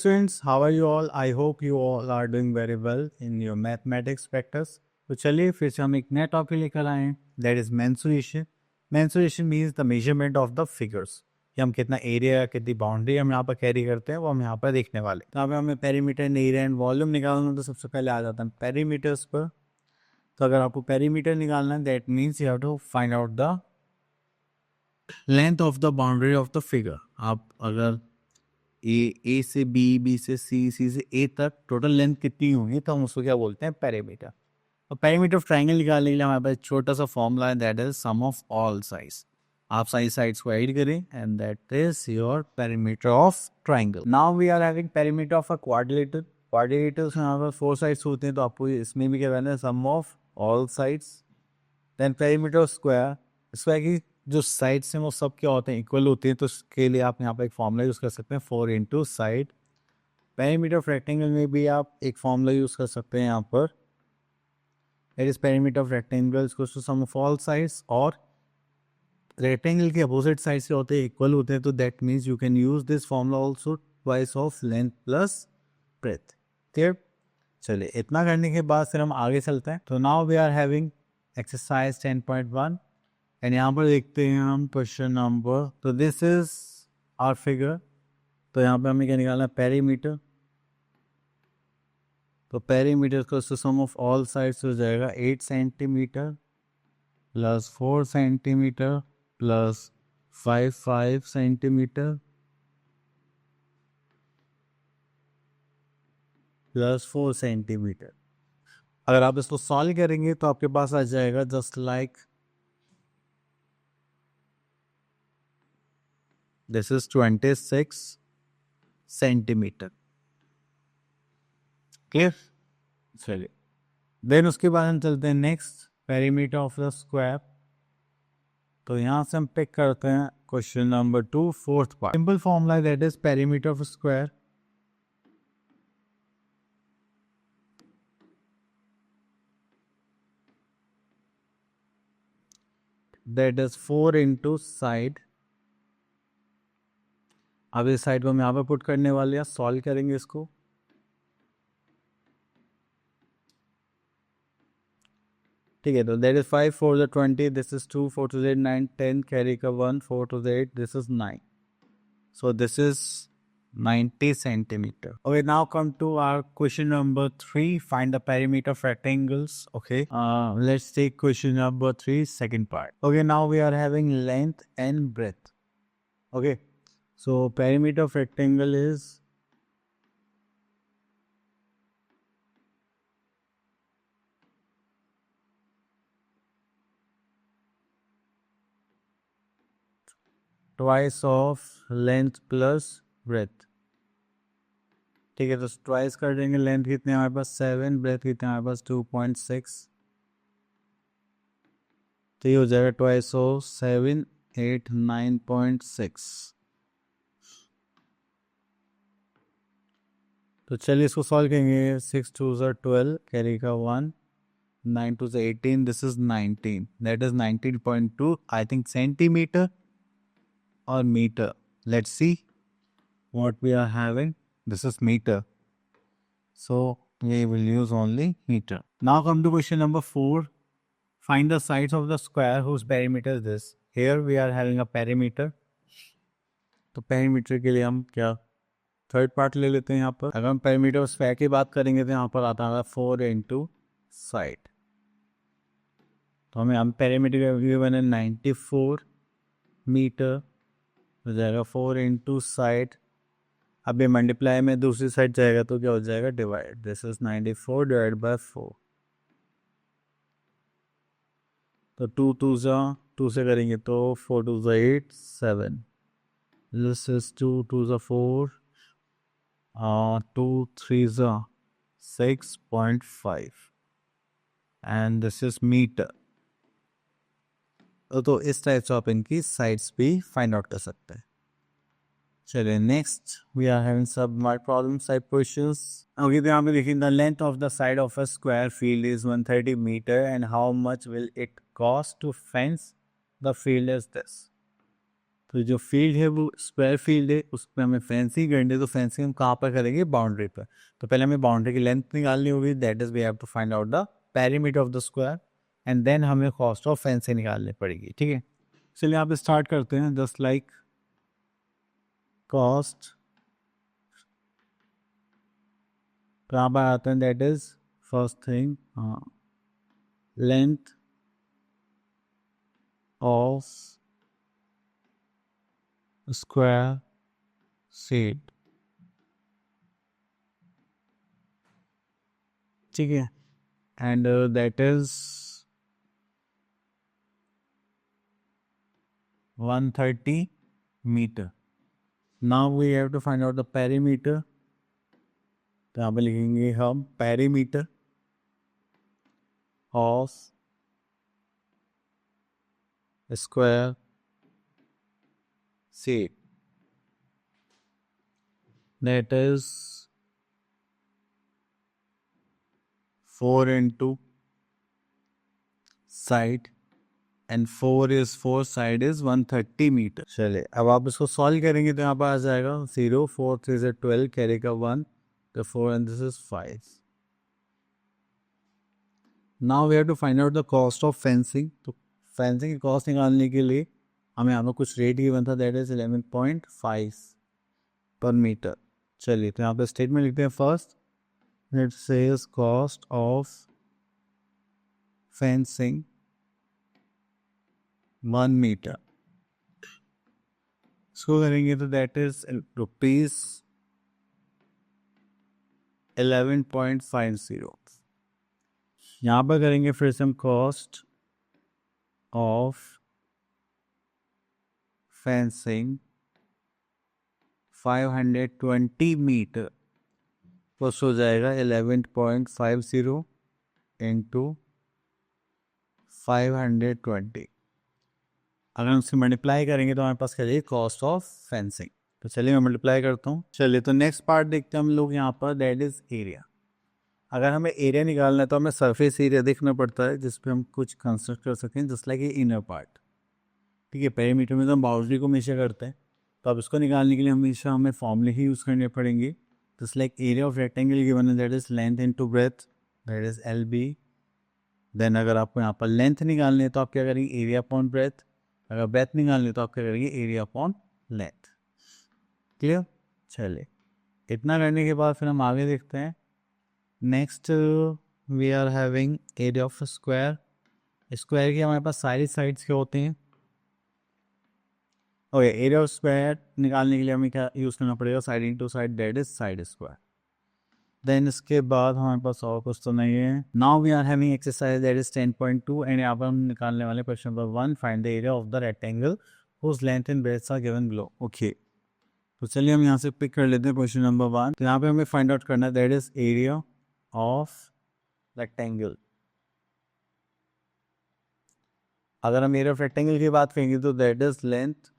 students, how are you all? I hope you all are doing very well in your mathematics practice. तो चलिए फिर से हम एक नया टॉपिक लेकर आए हैं, that is mensuration. Mensuration means the measurement of the figures. कि हम कितना एरिया कितनी बाउंड्री हम यहाँ पर कैरी करते हैं वो हम यहाँ पर देखने वाले. तो यहाँ पे हमें पेरीमीटर एरिया एंड वॉल्यूम निकालना तो सबसे पहले आ जाता है पेरीमीटर्स पर. तो अगर आपको पेरीमीटर निकालना है that means you have to find out the length of the boundary of the figure. आप अगर ए से बी से सी से ए तक टोटल लेंथ कितनी होगी तो हम उसको क्या बोलते हैं पेरीमीटर. तो पेरीमीटर ऑफ ट्राइंगल निकालने के लिए हमारे पास छोटा सा फॉर्मूला है that is sum of all sides. आप सारी साइड्स को ऐड करें and that is your perimeter of triangle. Now we are having perimeter of a quadrilateral. Quadrilateral यहाँ पर 4 साइड्स होते हैं तो आपको इसमें भी क्या करना है sum of all sides. Then perimeter of square. Square की जो साइड्स हैं वो सब क्या होते हैं इक्वल होती हैं तो उसके लिए आप यहाँ पर एक फॉर्मूला यूज़ कर सकते हैं 4 into side. Perimeter of rectangle में भी आप एक फॉर्मूला यूज़ कर सकते हैं यहाँ पर. That is perimeter of rectangle equals to sum of all sides. और रेक्टेंगल के अपोजिट साइड से होते हैं इक्वल होते हैं तो that means you can use this formula also twice of length plus breadth. Clear. चलिए इतना करने के बाद फिर हम आगे चलते हैं. तो now we are having exercise 10.1 and यहाँ पर देखते हैं हम क्वेश्चन नंबर. तो दिस इज आवर फिगर. तो यहाँ पे हमें क्या निकालना है पेरीमीटर. तो पेरीमीटर का सम ऑफ ऑल साइड्स हो जाएगा 8 centimetre plus 4 centimetre plus 5 centimetre plus 4 centimetre. अगर आप इसको सॉल्व करेंगे तो आपके पास आ जाएगा just like this is 26 centimetre. Clear. चलिए देन उसके बाद हम चलते हैं next perimeter of the square. तो यहाँ से हम पिक करते हैं question number 2 fourth part. Simple formula that is perimeter of square. That is 4 into side. अब इस साइड को हम यहाँ पर पुट करने वाले हैं, सॉल्व करेंगे इसको. ठीक है. तो that is 5 4 the 20. This is 2 4 2 8 9 10 carry का 1 4 2 8. This is 9. So this is 90 centimetre. Okay, now come to our question number 3. Find the perimeter of rectangles. Okay, let's take question number 3 second part. Okay, now we are having length and breadth. Okay, so perimeter of rectangle is twice of length plus breadth. ठीक है. तो twice कर देंगे. Length कितने हमारे पास 7, breath कितने हमारे पास 2.6. तो ये हो जाएगा ट्वाइस ऑफ 7 8 9.6. तो चलिए इसको सॉल्व करेंगे. 6 2 12 कैरी का 1 9 2 18. This is 19. That is 19.2 I think centimetre or meter. Let's see what we are having. This is meter, so we will use only meter. Now come to question number 4. Find the sides of the square whose perimeter is this. Here we are having a perimeter. तो perimeter के लिए हम क्या third part ले लेते हैं. यहाँ पर अगर हम perimeter of square की बात करेंगे तो यहाँ पर आता है 4 इंटू साइड. तो हमें हम perimeter का गिवन है 94 मीटर. हो जाएगा 4 इंटू साइड. अब ये मल्टीप्लाई में दूसरी साइड जाएगा तो क्या हो जाएगा divide. This is 94 divide by 4. तो 2 2 2 से करेंगे तो 4 2 8 7. This is 2 2 4 2 3 6.5 and this is metre. तो इस टाइप से आप इनकी साइड्स भी फाइंड आउट कर सकते हैं. चलिए next we are having sub mark problem type questions. Okay, तो यहाँ पे देखिए the length of the side of a square field is 130 metre and how much will it cost to fence the field is this. तो जो field है वो square field है, उस पर हमें फेंसिंग करनी है, तो फेंसिंग हम कहाँ पर करेंगे? बाउंड्री पर। तो पहले हमें बाउंड्री की लेंथ निकालनी होगी, that is we have to find out the perimeter of the square and then हमें कॉस्ट ऑफ फेंसिंग निकालनी पड़ेगी। ठीक है, चलिए यहाँ पे स्टार्ट करते हैं। जस्ट लाइक कॉस्ट कहाँ पर आते हैं, that is first thing length of square sheet. ठीक है, and that is 130 meter. Now we have to find out the perimeter. तो यहाँ पे लिखेंगे हम perimeter of square sheet. That is 4 into side and 4 is 4 side is 130 meter. चलिए अब आप इसको सॉल्व करेंगे तो यहाँ पर आ जाएगा 0 4 3 से 12 कैरी का 1 तो 4 and this is 5. Now we have to find out the cost of fencing. तो fencing की कॉस्ट निकालने के लिए हमें यहाँ पर कुछ रेट गिवन था, दैट इज 11.5 पर मीटर। चलिए तो यहाँ पे स्टेटमेंट लिखते हैं। First it says cost of fencing 1 metre, इसको करेंगे तो दैट इज रुपीज 11.50। यहाँ पर करेंगे फिर से हम cost of fencing 520 metre, plus हो जाएगा 11.50 इंटू 520। अगर हम उसे मल्टीप्लाई करेंगे तो हमारे पास क्या जाएगी? Cost of fencing. तो चलिए मैं मल्टीप्लाई करता हूँ। चलिए तो नेक्स्ट पार्ट देखते हैं हम लोग यहाँ पर, दैट इज एरिया। अगर हमें एरिया निकालना है तो हमें सरफेस एरिया देखना पड़ता है जिस पे हम कुछ कंस्ट्रक्ट कर सकें, जस्ट लाइक ये इनर पार्ट। ठीक है, पेरीमीटर में तो हम बाउंड्री को मेजर करते हैं, तो अब इसको निकालने के लिए हमेशा हमें फॉर्मूले ही यूज़ करने पड़ेंगे। Just like area of rectangle given है that is length into breadth, that is LB। Then अगर आपको यहाँ पर लेंथ निकालनी है तो आप क्या करेंगे? Area upon breadth. अगर ब्रेथ निकालनी है तो आप क्या करेंगे? Area upon length. क्लियर? चलिए इतना करने के बाद फिर हम आगे देखते हैं। Next we are having area of square. Square की हमारे पास सारी साइड्स क्या होते हैं? ओके, एरिया ऑफ स्क्वायर निकालने के लिए हमें क्या यूज़ करना पड़ेगा? Side into side, that is side square. Then इसके बाद हमारे पास और कुछ तो नहीं है। Now we are having exercise that is 10.2 and यहाँ पर हम निकालने वाले question number 1, find the area of the rectangle whose length and breadth are given below. Okay, तो चलिए हम यहाँ से पिक कर लेते हैं क्वेश्चन नंबर 1। तो यहाँ पे हमें फाइंड आउट करना है that is area of rectangle. अगर हम एरिया ऑफ रेक्टेंगल की बात करेंगे तो that is length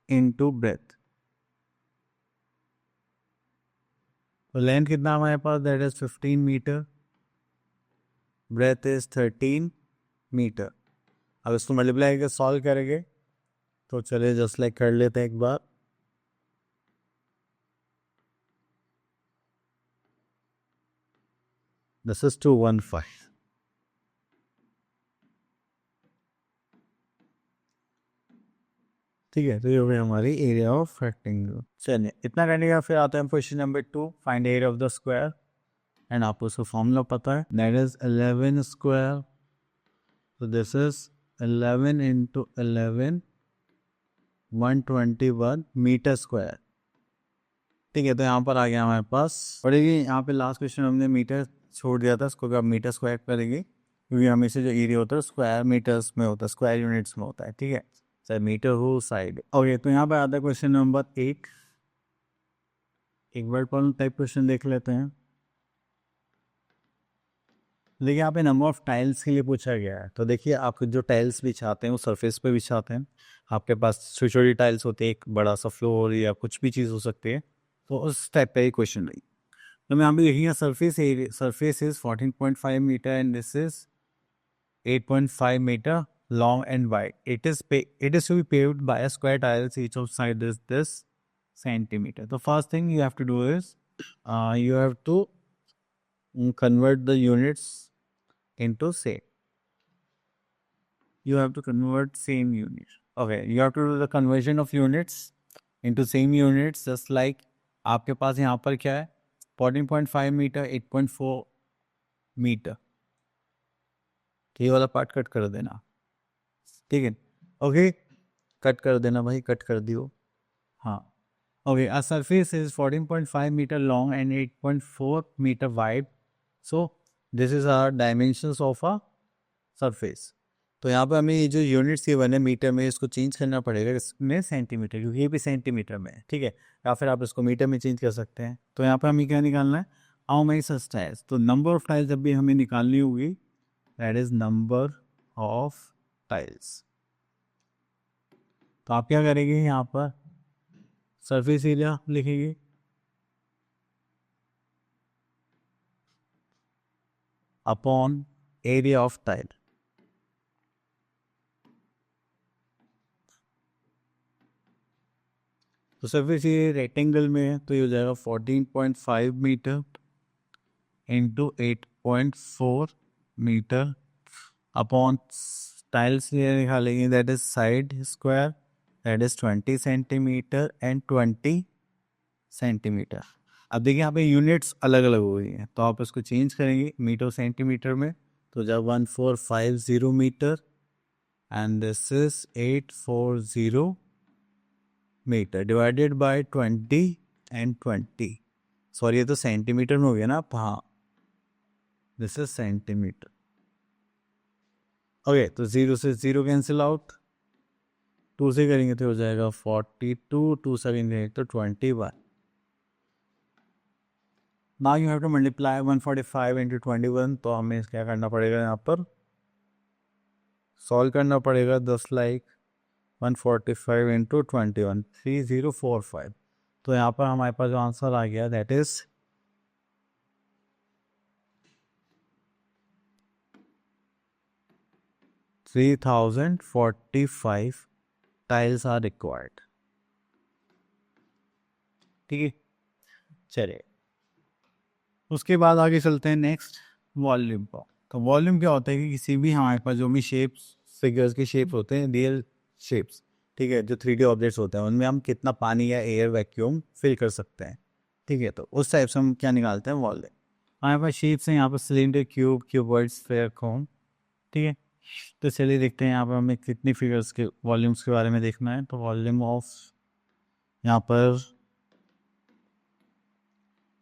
into breadth. तो लेंथ कितना हमारे पास? That is 15 meter, breadth is 13 meter. अब इसको मल्टीप्लाई करके सॉल्व करेंगे तो चलिए जस्ट लाइक कर लेते हैं एक बार। This is 215। ठीक है, तो ये हो गई हमारी एरिया ऑफ रेक्टेंगल। चलिए इतना करने का फिर आता है question number 2, find area of the square. And आपको उसका फॉर्मूला पता है, दैट इज 11 स्क्वायर। तो this is 11 into 11, 121 metre square. ठीक है, तो यहाँ पर आ गया हमारे पास। और देखिए यहाँ पे लास्ट क्वेश्चन हमने मीटर छोड़ दिया था, इसको अब मीटर स्क्वायर करेंगे क्योंकि हमेशा जो एरिया होता है स्क्वायर मीटर्स में होता है, स्क्वायर यूनिट्स में होता है। ठीक है, चाहे मीटर हो साइड। ओके, तो यहाँ पर आता है क्वेश्चन नंबर 8। एक वर्ड प्रॉब्लम टाइप क्वेश्चन देख लेते हैं। देखिए यहाँ पे नंबर ऑफ टाइल्स के लिए पूछा गया है। तो देखिए आप जो टाइल्स बिछाते हैं वो सरफेस पे बिछाते हैं। आपके पास छोटी छोटी टाइल्स होती है, एक बड़ा सा फ्लोर या कुछ भी चीज़ हो सकती है, तो उस टाइप का ही क्वेश्चन नहीं। तो मैं यहाँ पे देखिए surface is 14.5 metre and this is 8.5 meter long and wide. It is to be paved by a square tiles. Each of side is this centimeter. The first thing you have to do is you have to convert the units into same. You have to convert same unit. Okay, you have to do the conversion of units into same units. Just like आपके पास यहाँ पर क्या है 14.5 metre 8.4 metre, तो ये वाला part cut कर देना, ठीक है. ओके, कट कर देना भाई, कट कर दियो. हाँ. Okay, a surface is 14.5 meter long and 8.4 meter wide. So this is our dimensions of a surface. तो यहाँ पे हमें ये जो यूनिट्स ये बने मीटर में, इसको चेंज करना पड़ेगा इसमें सेंटीमीटर, क्योंकि ये भी सेंटीमीटर में है, ठीक है. या फिर आप इसको मीटर में चेंज कर सकते हैं. तो यहाँ पे हमें क्या निकालना है, हाउ मेनी सच टाइल्स. तो नंबर ऑफ टाइल्स जब भी हमें निकालनी होगी, that is number of tiles. तो आप क्या करेंगे, यहाँ पर सरफेस एरिया लिखेंगे, अपॉन एरिया ऑफ टाइल. तो सरफेस एरिया रेक्टेंगल में है, तो ये हो जाएगा 14.5 meter into 8.4 meter upon tiles निकालेंगे, that is side square, that is 20 centimeter and 20 centimeter. अब देखिए यहाँ पे यूनिट्स अलग अलग हो गई हैं, तो आप इसको चेंज करेंगे मीटर सेंटीमीटर में. तो जब 1450 metre and this is 840 metre divided by 20 and 20. Sorry, ये तो सेंटीमीटर में हो गया ना. हाँ, दिस इज सेंटीमीटर. ओके, तो 0 से 0 कैंसिल आउट, 2 से करेंगे तो हो जाएगा 42, 2 से करेंगे तो 21. Now you have to multiply 145 into 21. तो हमें क्या करना पड़ेगा, यहाँ पर सॉल्व करना पड़ेगा. 10 लाइक 145 इंटू 21, 3045. तो यहाँ पर हमारे पास जो आंसर आ गया that is 3045 tiles are required. ठीक है, चलिए उसके बाद आगे चलते हैं नेक्स्ट वॉल्यूम पर. तो वॉल्यूम क्या होता है कि किसी भी हमारे पास जो भी शेप्स फिगर्स के शेप्स होते हैं, रियल शेप्स, ठीक है, जो 3D ऑब्जेक्ट्स होते हैं, उनमें हम कितना पानी या एयर वैक्यूम फिल कर सकते हैं. ठीक है, तो उस टाइप से हम क्या निकालते हैं, वॉल्यूम. हमारे पास शेप्स हैं यहाँ पर सिलेंडर, क्यूब, क्यूबॉइड, स्फीयर, कोन. ठीक है, तो चलिए देखते हैं यहाँ पर हमें कितनी फिगर्स के वॉल्यूम्स के बारे में देखना है. तो वॉल्यूम ऑफ यहाँ पर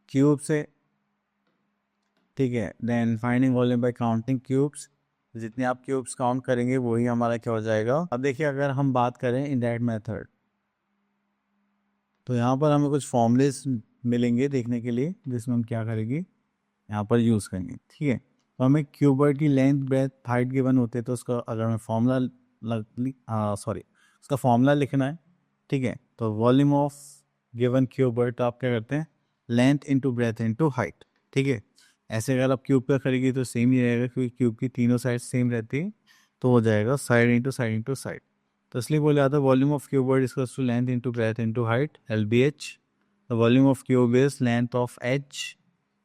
क्यूब से, ठीक है, then finding volume by counting cubes. जितने आप क्यूब्स काउंट करेंगे वही हमारा क्या हो जाएगा. अब देखिए अगर हम बात करें इन दैट मेथड, तो यहाँ पर हमें कुछ फॉर्मूलेस मिलेंगे देखने के लिए, जिसमें हम क्या करेंगे यहाँ पर यूज़ करेंगे. ठीक है, तो हमें क्यूबॉइड की लेंथ, ब्रेथ, हाइट गिवन होते हैं, तो उसका अगर हमें उसका फॉर्मूला लिखना है. ठीक है, तो वॉल्यूम ऑफ गिवन क्यूबॉइड, तो आप क्या करते हैं, length into breadth into height. ठीक है, ऐसे अगर आप क्यूब का करेंगे तो सेम ही रहेगा, क्योंकि क्यूब की तीनों साइड सेम रहती है, तो हो जाएगा side into side into side. तो इसलिए बोला जाता है volume of cuboid equals to length into breadth into height, LBH. The volume of cube is length of H,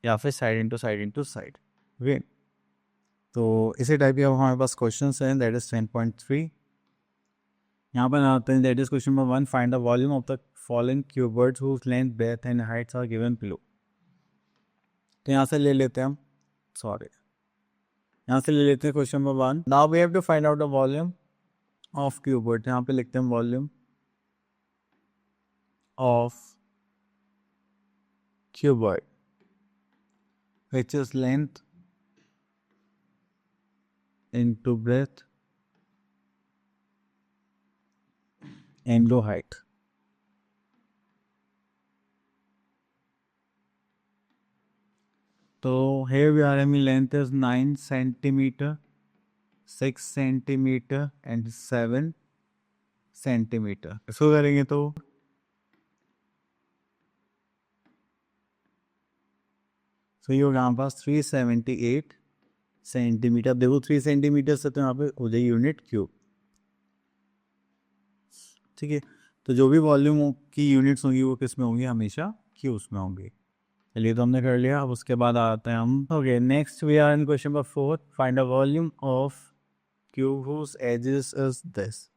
या फिर side into side into side. Okay, तो इसी टाइप के हमारे पास क्वेश्चन हैं, दैट इज 10.3. यहाँ पर आते हैं, that is question number 1. Find the volume of the following cuboids whose length, breath and heights are given below. तो यहाँ से ले लेते हैं हम, यहाँ से ले लेते हैं question number 1. Now we have to find out the volume of cuboid. यहाँ पे लिखते हैं volume of cuboid which is length into breadth into height. So here we are having length is 9 centimeter, 6 centimeter and 7 centimeter. इसको करेंगे तो ये होगा हमारे पास 378 सेंटीमीटर। देखो 3 सेंटीमीटर से तो यहाँ पे हो जाएगी यूनिट क्यूब। ठीक है, तो जो भी वॉल्यूम की यूनिट्स होंगी वो किस में होंगी, हमेशा क्यूब्स में होंगी। चलिए, तो हमने कर लिया। अब उसके बाद आते हैं हम, okay next we are in question number 4, find the volume of cube whose edges is this.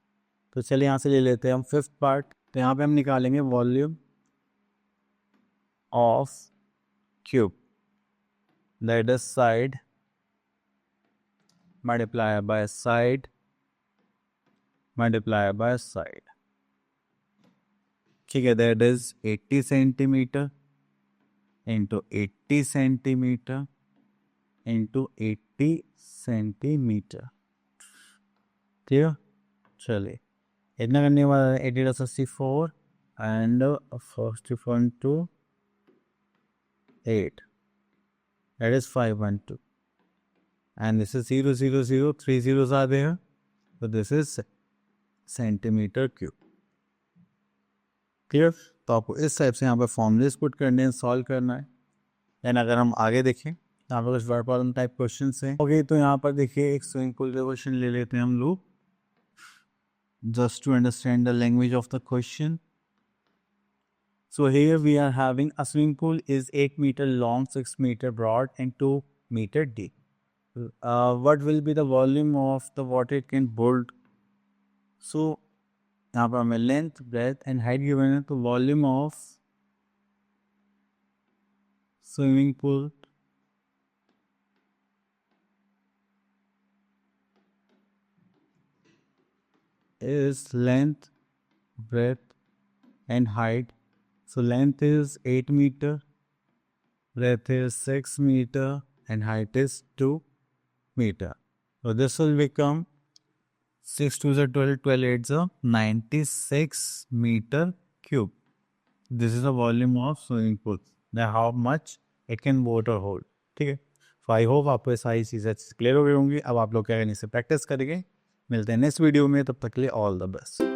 तो चलिए यहाँ से ले लेते हैं हम फिफ्थ पार्ट। तो यहाँ पे हम निकालेंगे volume of cube, that is side multiply by side multiply by side. ठीक है, that is 80 centimetre into 80 centimetre into 80 centimetre. ठीक है, चलिए इतना करने वाला है 80 and 44 8, that is 512 and this is 0 0 0, 3 zeros are there, so this is centimetre cube. Clear? तो आपको इस टाइप से यहाँ पर फॉर्मूलेस पुट करने हैं, सॉल्व करना है। देन अगर हम आगे देखें यहाँ पर कुछ वर्ड प्रॉब्लम टाइप क्वेश्चन हैं। ओके, तो यहाँ पर देखिए एक स्विमिंग पूल का क्वेश्चन ले लेते हैं हम लोग, just to understand the language of the question. So here we are having a swimming pool is 8 meter long, 6 meter broad and 2 meter deep. What will be the volume of the water it can hold? So यहाँ पर हमें length, breadth and height given है, तो volume of swimming pool is length, breadth and height. So length is 8 meter, breadth is 6 meter and height is 2 meter. So this will become 6 2 is 12, 12 8 is 96 meter cube. This is the volume of swimming pool. Now how much it can water hold. ठीक है, तो I hope आपको सारी चीज़ें clear हो गई होंगी। अब आप लोग क्या करने से प्रैक्टिस करेंगे। मिलते हैं नेक्स्ट वीडियो में, तब तक के लिए ऑल द बेस्ट।